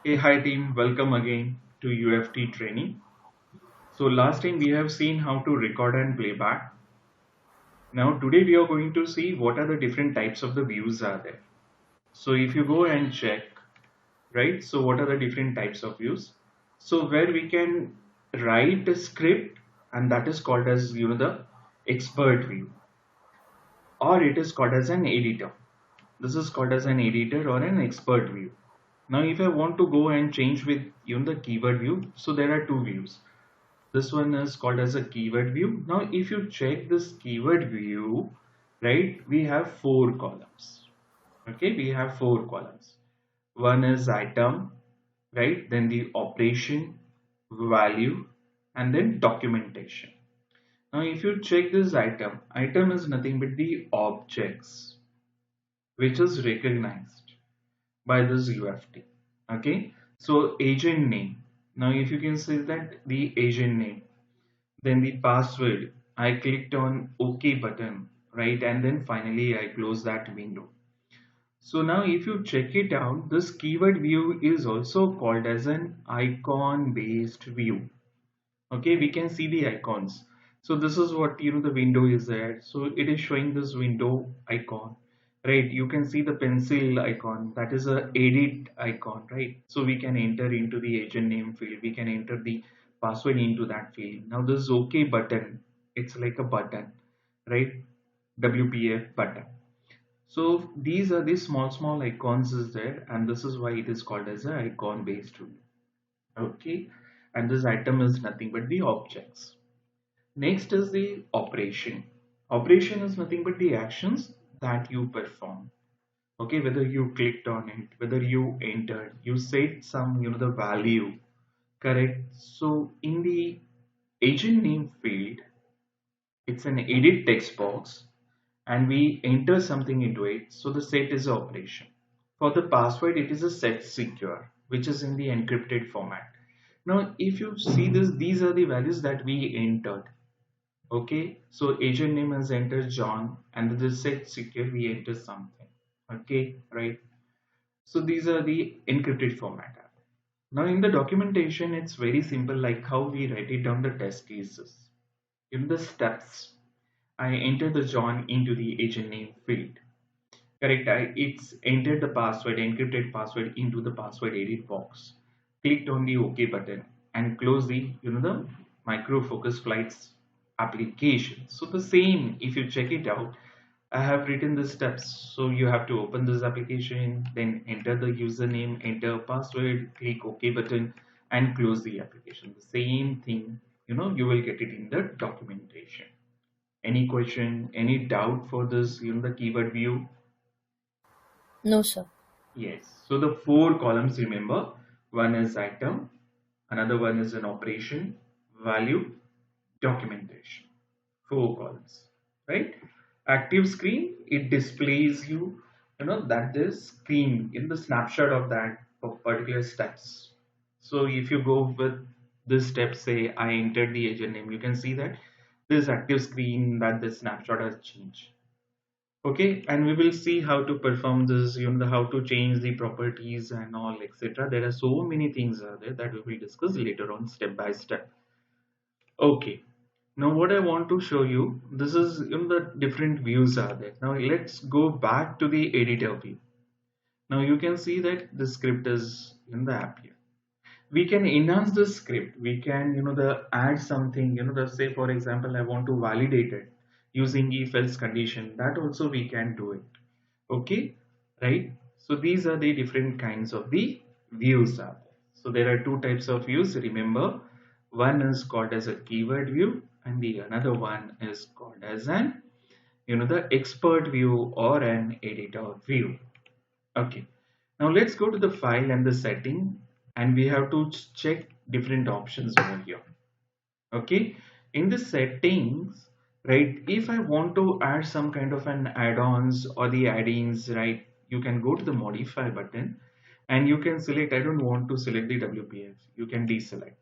Hey, hi team, welcome again to UFT training. So last time we have seen how to record and playback. Now today we are going to see what are the different types of the views are there. So if you go and check, right? So what are the different types of views? So where we can write a script and that is called as the expert view, or it is called as an editor. This is called as an editor or an expert view. Now if I want to go and change with the keyword view, so there are two views. This one is called as a keyword view. Now if you check this keyword view, right, we have four columns. Okay, we have four columns. One is item, right, then the operation, value, and then documentation. Now if you check this item is nothing but the objects which is recognized by this UFT. Okay, so agent name. Now if you can see that the agent name, then the password, I clicked on OK button, right, and then finally I close that window. So now if you check it out, this keyword view is also called as an icon based view. Okay, we can see the icons. So this is what the window is there. So it is showing this window icon, right? You can see the pencil icon, that is a edit icon, right? So we can enter into the agent name field, we can enter the password into that field. Now this OK button, it's like a button, right? WPF button. So these are the small icons is there, and this is why it is called as a icon based view. Okay, and this item is nothing but the objects. Next is the operation. Operation is nothing but the actions that you perform. Okay, whether you clicked on it, whether you entered, you set some the value, correct? So in the agent name field, it's an edit text box and we enter something into it. So the set is an operation. For the password, it is a set secure, which is in the encrypted format. Now, if you see this, these are the values that we entered. Okay, so agent name has entered John, and the set secure we enter something. Okay, right. So these are the encrypted format. Now in the documentation, it's very simple, like how we write it down the test cases. In the steps, I enter the John into the agent name field. Correct. It's entered the password, encrypted password into the password edit box. Clicked on the OK button and close the the micro focus flights application. So the same, if you check it out, I have written the steps. So you have to open this application, then enter the username, enter password, click OK button, and close the application. The same thing, you will get it in the documentation. Any question, any doubt for this, the keyword view? No, sir. Yes. So the four columns, remember, one is item, another one is an operation, value, documentation. Four columns, right? Active screen, it displays that this screen in the snapshot of that particular steps. So if you go with this step, say I entered the agent name, you can see that this active screen that this snapshot has changed. Okay, and we will see how to perform this, how to change the properties and all, etc. There are so many things are there that we will discuss later on step by step. Okay, now what I want to show you, this is the different views are there. Now let's go back to the editor view. Now you can see that the script is in the app here. We can enhance the script. We can the add something, the say for example I want to validate it using if else condition, that also we can do it. Okay, right? So these are the different kinds of the views are there. So there are two types of views, remember. One is called as a keyword view and the another one is called as an the expert view or an editor view. Okay, now let's go to the file and the setting, and we have to check different options over here. Okay, in the settings, right, if I want to add some kind of an add-ons or the add-ins, right, you can go to the modify button and you can select, I don't want to select the WPF, you can deselect it.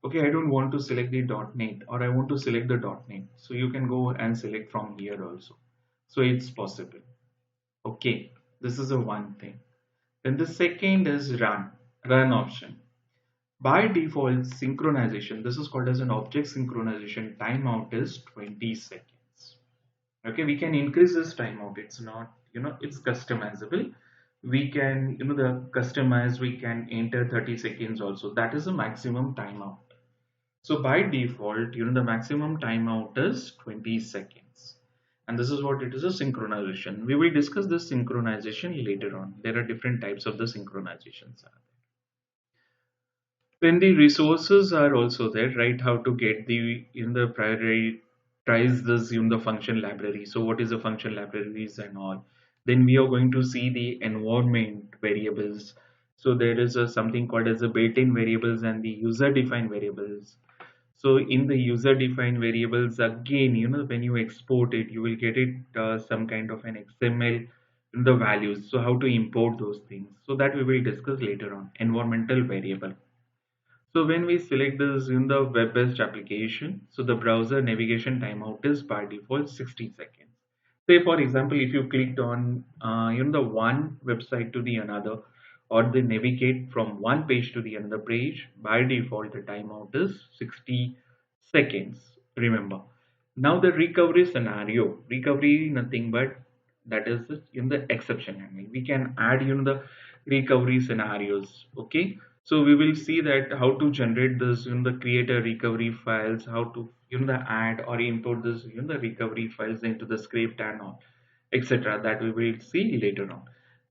Okay, I don't want to select the .NET or I want to select the .NET, so you can go and select from here also. So it's possible. Okay, this is a one thing. Then the second is run. Run option. By default, synchronization, this is called as an object synchronization timeout is 20 seconds. Okay, we can increase this timeout. It's not, it's customizable. We can, the customize, we can enter 30 seconds also. That is the maximum timeout. So by default, the maximum timeout is 20 seconds. And this is what it is, a synchronization. We will discuss this synchronization later on. There are different types of the synchronizations. Then the resources are also there, right? How to get the in the prioritize this in the function library. So what is the function libraries and all. Then we are going to see the environment variables. So there is a something called as the built-in variables and the user-defined variables. So in the user-defined variables, again, when you export it, you will get it some kind of an XML in the values. So how to import those things. So that we will discuss later on. Environmental variable. So when we select this in the web-based application, so the browser navigation timeout is by default 60 seconds. Say for example, if you clicked on the one website to the another, or they navigate from one page to the another page, by default the timeout is 60 seconds. Remember. Now the recovery scenario, recovery nothing but that is in the exception handling. We can add the recovery scenarios. Okay, so we will see that how to generate this in the creator recovery files, how to the add or import this the recovery files into the script and all, etc. That we will see later on.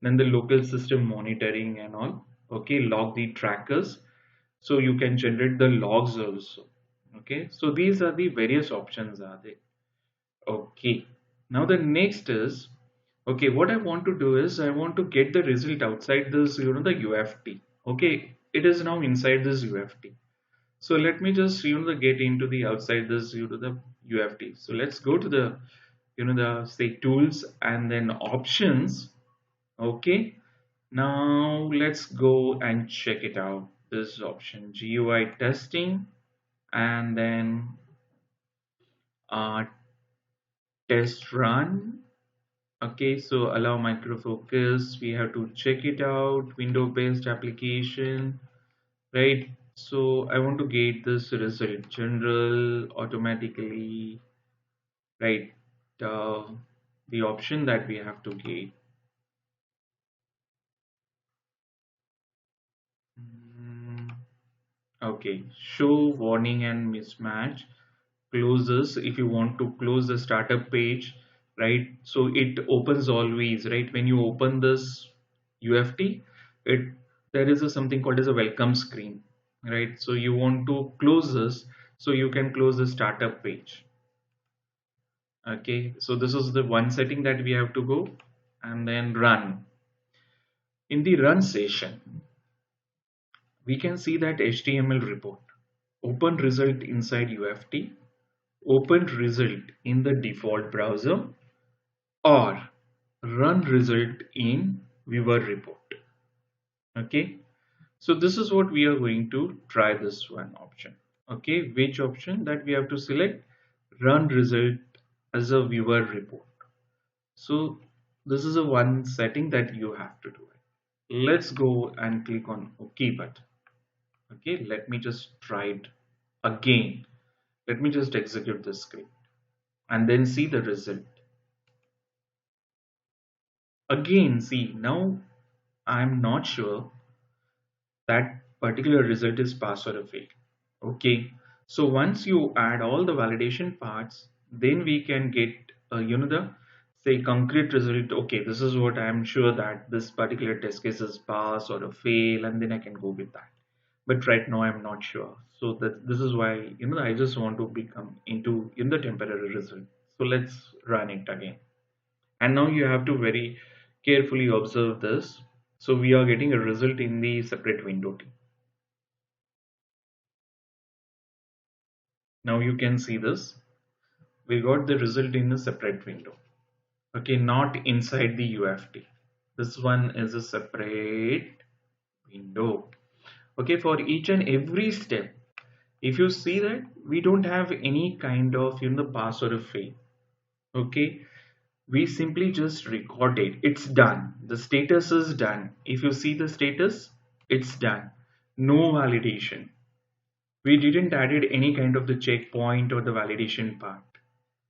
Then the local system monitoring and all. Okay, log the trackers, so you can generate the logs also. Okay, so these are the various options are there. Okay, now the next is, okay, what I want to do is I want to get the result outside this the UFT. Okay, it is now inside this UFT. So let me just get into the outside this the UFT. So let's go to the the say tools and then options. Okay, now let's go and check it out. This option GUI testing, and then uh, test run. Okay, so allow micro focus. We have to check it out. Window based application, right? So I want to get this result general automatically, right? uh, the option that we have to get. Mm, okay, show warning and mismatch closes. If you want to close the startup page, right? So it opens always, right? When you open this UFT, it there is a something called as a welcome screen, right? So you want to close this, so you can close the startup page. Okay, so this is the one setting that we have to go, and then run. In the run session, we can see that HTML report, open result inside UFT, open result in the default browser, or run result in viewer report. Okay, so this is what we are going to try this one option. Okay, which option that we have to select? Run result as a viewer report. So this is a one setting that you have to do it. Let's go and click on OK button. Okay, let me just try it again. Let me just execute this script and then see the result. Again, see, now I'm not sure that particular result is pass or a fail. Okay, so once you add all the validation parts, then we can get the say concrete result. Okay, this is what I'm sure that this particular test case is pass or a fail, and then I can go with that. But right now I'm not sure. So that this is why I just want to become into in the temporary result. So let's run it again. And now you have to very carefully observe this. So we are getting a result in the separate window. Now you can see this. We got the result in a separate window. Okay, not inside the UFT. This one is a separate window. Okay, for each and every step, if you see that we don't have any kind of pass or a fail. Okay, we simply just record it. It's done. The status is done. If you see the status, It's done. No validation. We didn't added any kind of the checkpoint or the validation part.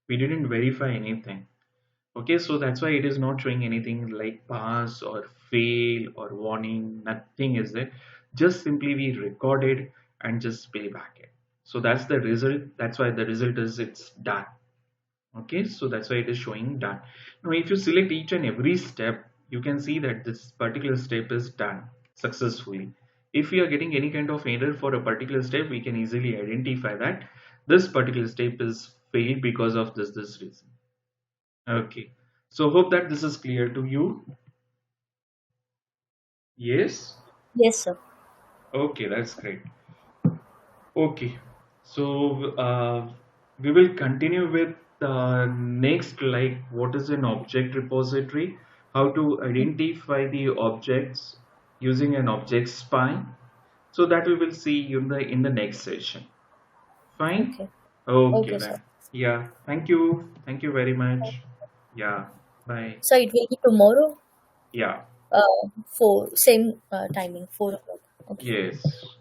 We didn't verify anything. Okay, so that's why it is not showing anything like pass or fail or warning. Nothing is there. Just simply we recorded and just play back it. So that's the result. That's why the result is it's done. Okay, so that's why it is showing done. Now if you select each and every step, you can see that this particular step is done successfully. If we are getting any kind of error for a particular step, we can easily identify that this particular step is failed because of this reason. Okay, so hope that this is clear to you. Yes. Yes, sir. Okay, that's great. Okay, so we will continue with next, like what is an object repository, how to identify the objects using an object spine. So that we will see in the next session. Fine. Okay. Okay Okay, sir. then. Yeah. Thank you. Thank you very much. Yeah. Bye. So it will be tomorrow, Yeah. for same timing, 4 o'clock. Okay. Yes.